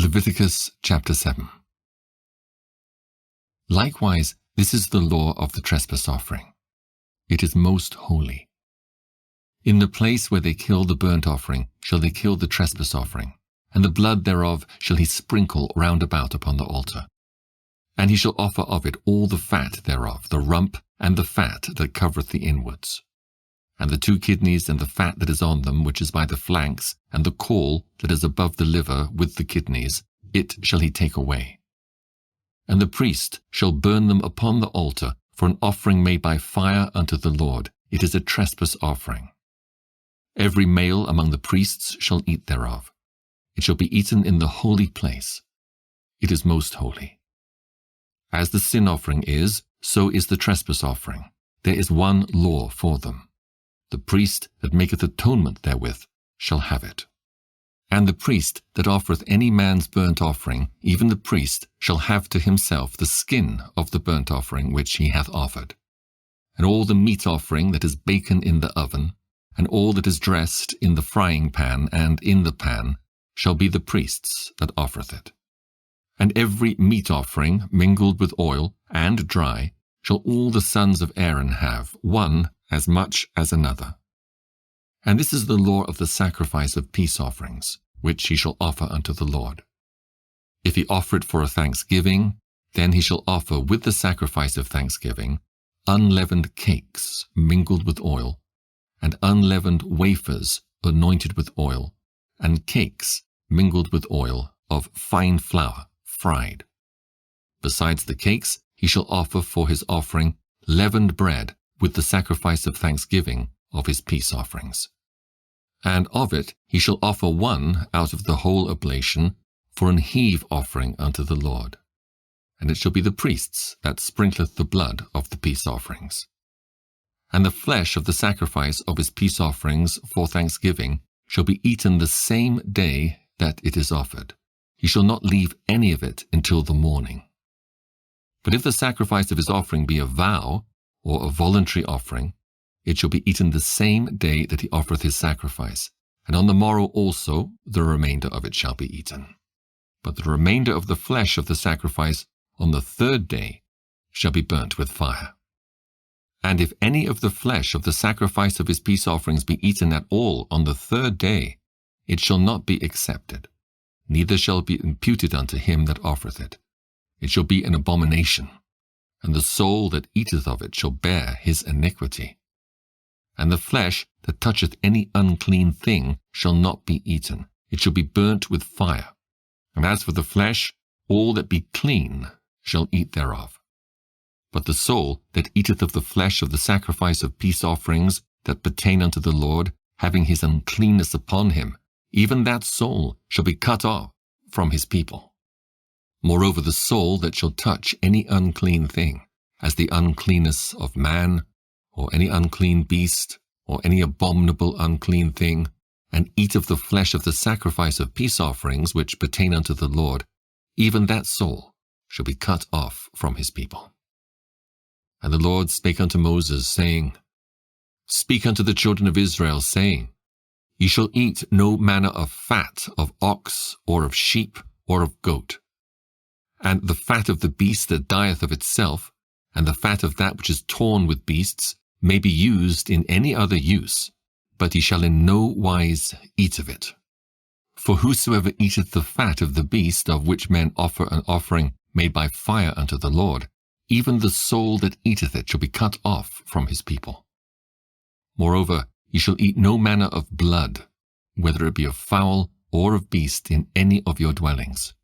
Leviticus chapter 7. Likewise, this is the law of the trespass offering. It is most holy. In the place where they kill the burnt offering shall they kill the trespass offering, and the blood thereof shall he sprinkle round about upon the altar. And he shall offer of it all the fat thereof, the rump and the fat that covereth the inwards, and the 2 kidneys and the fat that is on them, which is by the flanks, and the caul that is above the liver with the kidneys, it shall he take away. And the priest shall burn them upon the altar for an offering made by fire unto the Lord. It is a trespass offering. Every male among the priests shall eat thereof. It shall be eaten in the holy place. It is most holy. As the sin offering is, so is the trespass offering. There is one law for them. The priest that maketh atonement therewith shall have it. And the priest that offereth any man's burnt offering, even the priest, shall have to himself the skin of the burnt offering which he hath offered. And all the meat offering that is baken in the oven, and all that is dressed in the frying pan and in the pan, shall be the priest's that offereth it. And every meat offering mingled with oil and dry shall all the sons of Aaron have, one as much as another. And this is the law of the sacrifice of peace offerings, which he shall offer unto the Lord. If he offer it for a thanksgiving, then he shall offer with the sacrifice of thanksgiving unleavened cakes mingled with oil, and unleavened wafers anointed with oil, and cakes mingled with oil of fine flour fried. Besides the cakes, he shall offer for his offering leavened bread with the sacrifice of thanksgiving of his peace offerings. And of it he shall offer one out of the whole oblation for an heave offering unto the Lord. And it shall be the priest's that sprinkleth the blood of the peace offerings. And the flesh of the sacrifice of his peace offerings for thanksgiving shall be eaten the same day that it is offered. He shall not leave any of it until the morning. But if the sacrifice of his offering be a vow, or a voluntary offering, it shall be eaten the same day that he offereth his sacrifice, and on the morrow also the remainder of it shall be eaten. But the remainder of the flesh of the sacrifice on the 3rd day shall be burnt with fire. And if any of the flesh of the sacrifice of his peace offerings be eaten at all on the 3rd day, it shall not be accepted, neither shall be imputed unto him that offereth it. It shall be an abomination, and the soul that eateth of it shall bear his iniquity. And the flesh that toucheth any unclean thing shall not be eaten. It shall be burnt with fire. And as for the flesh, all that be clean shall eat thereof. But the soul that eateth of the flesh of the sacrifice of peace offerings that pertain unto the Lord, having his uncleanness upon him, even that soul shall be cut off from his people. Moreover, the soul that shall touch any unclean thing, as the uncleanness of man, or any unclean beast, or any abominable unclean thing, and eat of the flesh of the sacrifice of peace offerings which pertain unto the Lord, even that soul shall be cut off from his people. And the Lord spake unto Moses, saying, Speak unto the children of Israel, saying, Ye shall eat no manner of fat of ox, or of sheep, or of goat. And the fat of the beast that dieth of itself, and the fat of that which is torn with beasts, may be used in any other use, but ye shall in no wise eat of it. For whosoever eateth the fat of the beast of which men offer an offering made by fire unto the Lord, even the soul that eateth it shall be cut off from his people. Moreover, ye shall eat no manner of blood, whether it be of fowl or of beast in any of your dwellings.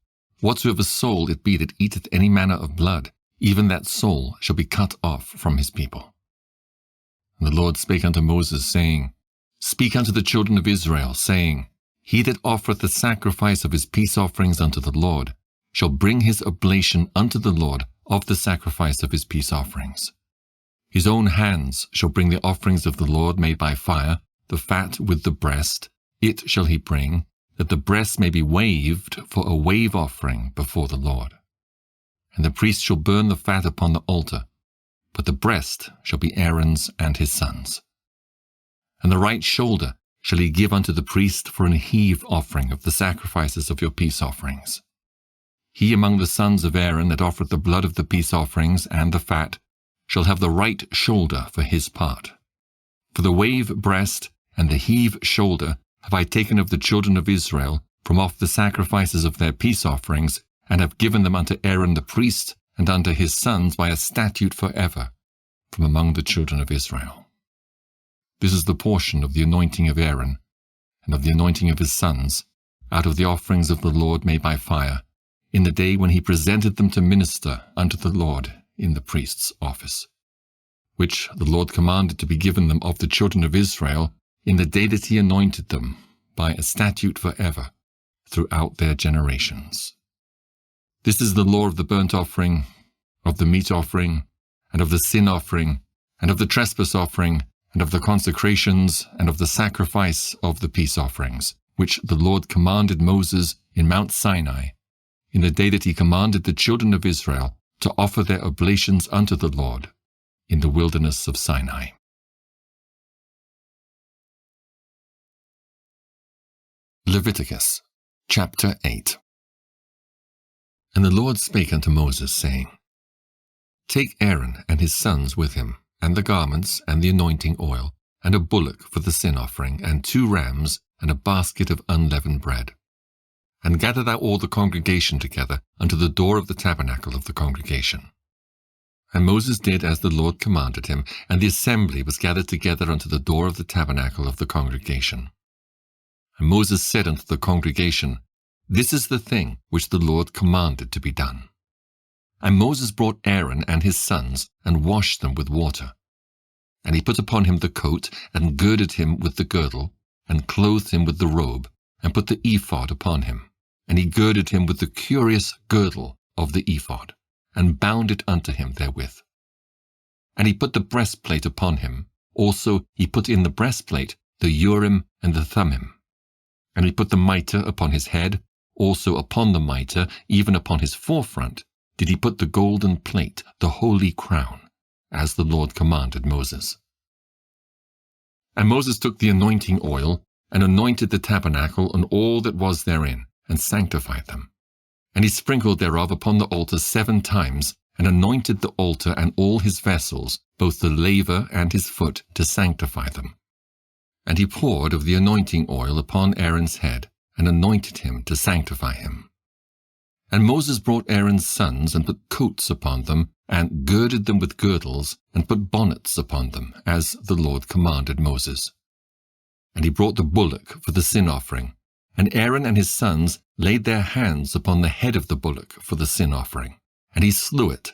Whatsoever soul it be that eateth any manner of blood, even that soul shall be cut off from his people. And the Lord spake unto Moses, saying, Speak unto the children of Israel, saying, He that offereth the sacrifice of his peace offerings unto the Lord shall bring his oblation unto the Lord of the sacrifice of his peace offerings. His own hands shall bring the offerings of the Lord made by fire, the fat with the breast, it shall he bring, that the breast may be waved for a wave offering before the Lord. And the priest shall burn the fat upon the altar, but the breast shall be Aaron's and his sons'. And the right shoulder shall he give unto the priest for an heave offering of the sacrifices of your peace offerings. He among the sons of Aaron that offereth the blood of the peace offerings and the fat shall have the right shoulder for his part. For the wave breast and the heave shoulder have I taken of the children of Israel from off the sacrifices of their peace offerings, and have given them unto Aaron the priest and unto his sons by a statute forever from among the children of Israel. This is the portion of the anointing of Aaron and of the anointing of his sons out of the offerings of the Lord made by fire, in the day when he presented them to minister unto the Lord in the priest's office, which the Lord commanded to be given them of the children of Israel in the day that he anointed them by a statute forever throughout their generations. This is the law of the burnt offering, of the meat offering, and of the sin offering, and of the trespass offering, and of the consecrations, and of the sacrifice of the peace offerings, which the Lord commanded Moses in Mount Sinai, in the day that he commanded the children of Israel to offer their oblations unto the Lord in the wilderness of Sinai. Leviticus chapter 8. And the Lord spake unto Moses, saying, Take Aaron and his sons with him, and the garments, and the anointing oil, and a bullock for the sin offering, and 2 rams, and a basket of unleavened bread. And gather thou all the congregation together unto the door of the tabernacle of the congregation. And Moses did as the Lord commanded him, and the assembly was gathered together unto the door of the tabernacle of the congregation. And Moses said unto the congregation, This is the thing which the Lord commanded to be done. And Moses brought Aaron and his sons, and washed them with water. And he put upon him the coat, and girded him with the girdle, and clothed him with the robe, and put the ephod upon him. And he girded him with the curious girdle of the ephod, and bound it unto him therewith. And he put the breastplate upon him. Also he put in the breastplate the Urim and the Thummim. And he put the mitre upon his head. Also upon the mitre, even upon his forefront, did he put the golden plate, the holy crown, as the Lord commanded Moses. And Moses took the anointing oil, and anointed the tabernacle and all that was therein, and sanctified them. And he sprinkled thereof upon the altar 7 times, and anointed the altar and all his vessels, both the laver and his foot, to sanctify them. And he poured of the anointing oil upon Aaron's head, and anointed him to sanctify him. And Moses brought Aaron's sons, and put coats upon them, and girded them with girdles, and put bonnets upon them, as the Lord commanded Moses. And he brought the bullock for the sin offering, and Aaron and his sons laid their hands upon the head of the bullock for the sin offering, and he slew it.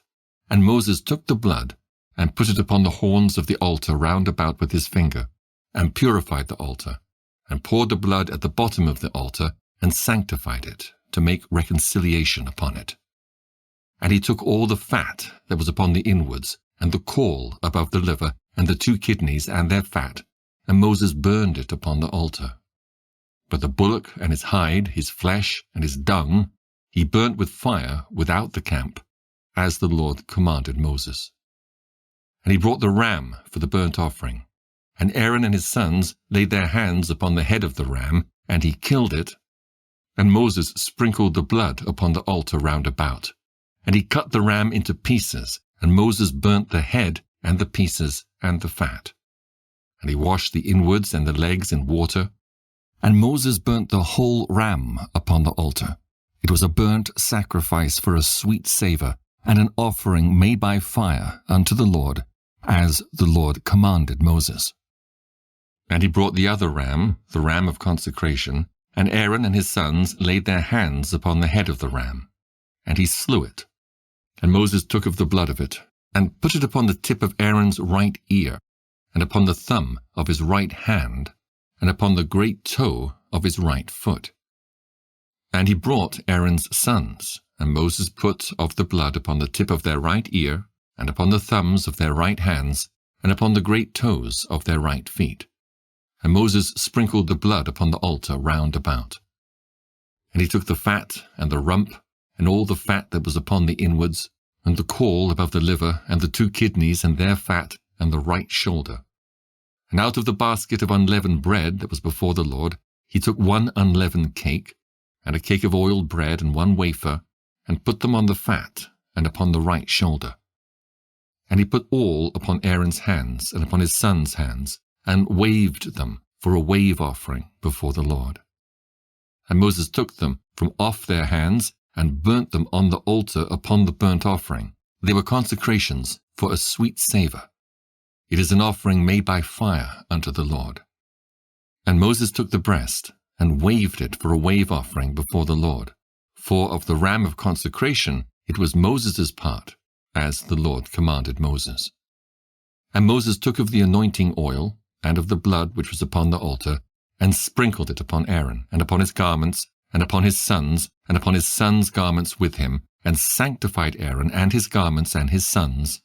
And Moses took the blood, and put it upon the horns of the altar round about with his finger, and purified the altar, and poured the blood at the bottom of the altar, and sanctified it, to make reconciliation upon it. And he took all the fat that was upon the inwards, and the caul above the liver, and the 2 kidneys and their fat, and Moses burned it upon the altar. But the bullock and his hide, his flesh, and his dung, he burnt with fire without the camp, as the Lord commanded Moses. And he brought the ram for the burnt offering. And Aaron and his sons laid their hands upon the head of the ram, and he killed it. And Moses sprinkled the blood upon the altar round about. And he cut the ram into pieces, and Moses burnt the head and the pieces and the fat. And he washed the inwards and the legs in water. And Moses burnt the whole ram upon the altar. It was a burnt sacrifice for a sweet savour, and an offering made by fire unto the Lord, as the Lord commanded Moses. And he brought the other ram, the ram of consecration, and Aaron and his sons laid their hands upon the head of the ram, and he slew it. And Moses took of the blood of it, and put it upon the tip of Aaron's right ear, and upon the thumb of his right hand, and upon the great toe of his right foot. And he brought Aaron's sons, and Moses put of the blood upon the tip of their right ear, and upon the thumbs of their right hands, and upon the great toes of their right feet. And Moses sprinkled the blood upon the altar round about. And he took the fat, and the rump, and all the fat that was upon the inwards, and the caul above the liver, and the 2 kidneys and their fat, and the right shoulder. And out of the basket of unleavened bread that was before the Lord, he took 1 unleavened cake, and a cake of oiled bread, and 1 wafer, and put them on the fat, and upon the right shoulder. And he put all upon Aaron's hands, and upon his sons' hands, and waved them for a wave offering before the Lord. And Moses took them from off their hands, and burnt them on the altar upon the burnt offering. They were consecrations for a sweet savour. It is an offering made by fire unto the Lord. And Moses took the breast, and waved it for a wave offering before the Lord. For of the ram of consecration it was Moses' part, as the Lord commanded Moses. And Moses took of the anointing oil, and of the blood which was upon the altar, and sprinkled it upon Aaron, and upon his garments, and upon his sons garments with him, and sanctified Aaron and his garments and his sons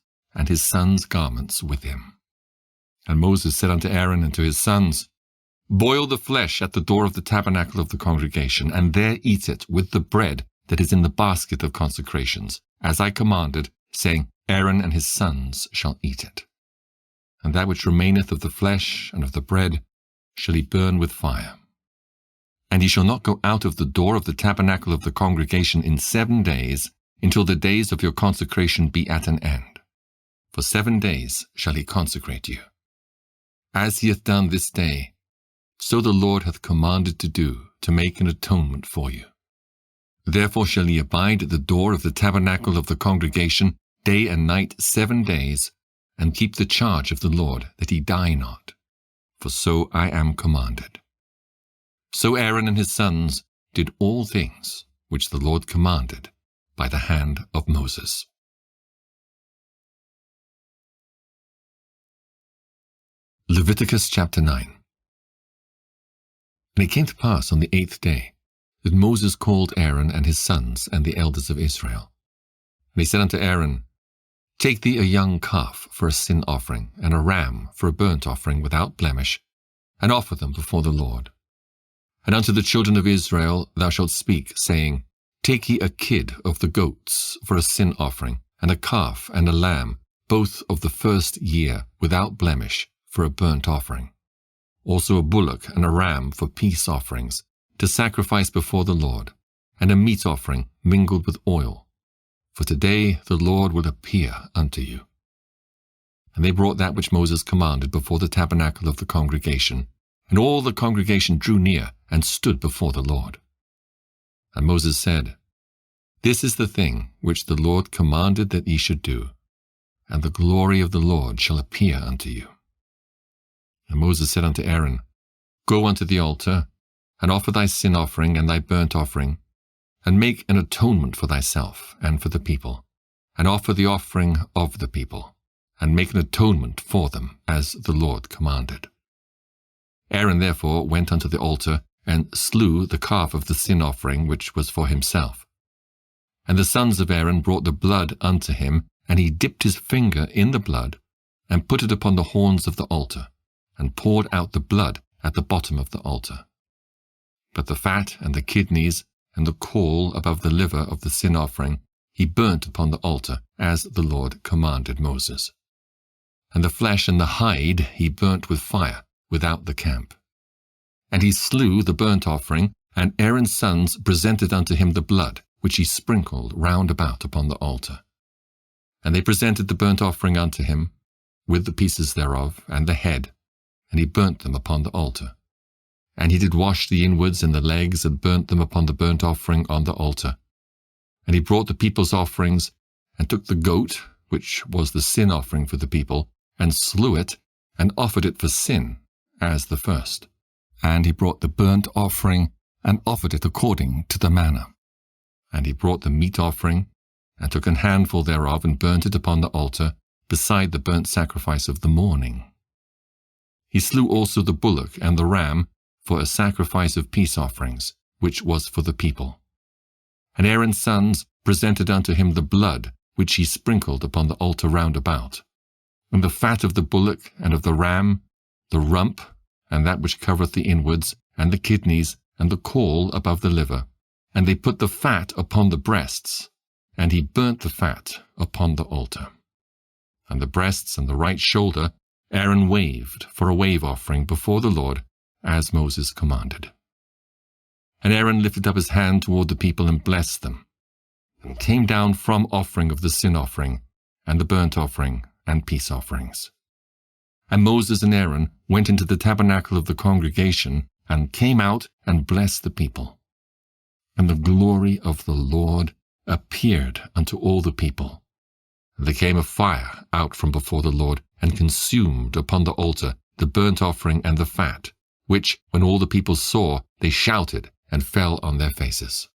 garments with him. And Moses said unto Aaron and to his sons, Boil the flesh at the door of the tabernacle of the congregation, and there eat it with the bread that is in the basket of consecrations, as I commanded, saying, Aaron and his sons shall eat it. And that which remaineth of the flesh and of the bread shall he burn with fire. And he shall not go out of the door of the tabernacle of the congregation in 7 days, until the days of your consecration be at an end. For 7 days shall he consecrate you. As he hath done this day, so the Lord hath commanded to do, to make an atonement for you. Therefore shall ye abide at the door of the tabernacle of the congregation day and night 7 days, and keep the charge of the Lord, that ye die not. For so I am commanded. So Aaron and his sons did all things which the Lord commanded by the hand of Moses. Leviticus chapter 9. And it came to pass on the 8th day that Moses called Aaron and his sons and the elders of Israel. And he said unto Aaron, Take thee a young calf for a sin offering, and a ram for a burnt offering without blemish, and offer them before the Lord. And unto the children of Israel thou shalt speak, saying, Take ye a kid of the goats for a sin offering, and a calf and a lamb, both of the first year, without blemish, for a burnt offering. Also a bullock and a ram for peace offerings, to sacrifice before the Lord, and a meat offering mingled with oil. For today the Lord will appear unto you. And they brought that which Moses commanded before the tabernacle of the congregation, and all the congregation drew near and stood before the Lord. And Moses said, This is the thing which the Lord commanded that ye should do, and the glory of the Lord shall appear unto you. And Moses said unto Aaron, Go unto the altar, and offer thy sin offering and thy burnt offering, and make an atonement for thyself and for the people, and offer the offering of the people, and make an atonement for them, as the Lord commanded. Aaron therefore went unto the altar, and slew the calf of the sin offering which was for himself. And the sons of Aaron brought the blood unto him, and he dipped his finger in the blood, and put it upon the horns of the altar, and poured out the blood at the bottom of the altar. But the fat and the kidneys and the caul above the liver of the sin offering he burnt upon the altar, as the Lord commanded Moses. And the flesh and the hide he burnt with fire without the camp. And he slew the burnt offering, and Aaron's sons presented unto him the blood, which he sprinkled round about upon the altar. And they presented the burnt offering unto him, with the pieces thereof, and the head, and he burnt them upon the altar. And he did wash the inwards and the legs, and burnt them upon the burnt offering on the altar. And he brought the people's offerings, and took the goat, which was the sin offering for the people, and slew it, and offered it for sin, as the first. And he brought the burnt offering, and offered it according to the manner. And he brought the meat offering, and took an handful thereof, and burnt it upon the altar, beside the burnt sacrifice of the morning. He slew also the bullock and the ram for a sacrifice of peace offerings, which was for the people. And Aaron's sons presented unto him the blood, which he sprinkled upon the altar round about, and the fat of the bullock and of the ram, the rump, and that which covereth the inwards, and the kidneys, and the caul above the liver. And they put the fat upon the breasts, and he burnt the fat upon the altar. And the breasts and the right shoulder, Aaron waved for a wave offering before the Lord, as Moses commanded. And Aaron lifted up his hand toward the people and blessed them, and came down from offering of the sin offering, and the burnt offering, and peace offerings. And Moses and Aaron went into the tabernacle of the congregation, and came out and blessed the people. And the glory of the Lord appeared unto all the people. And there came a fire out from before the Lord, and consumed upon the altar the burnt offering and the fat, which, when all the people saw, they shouted and fell on their faces.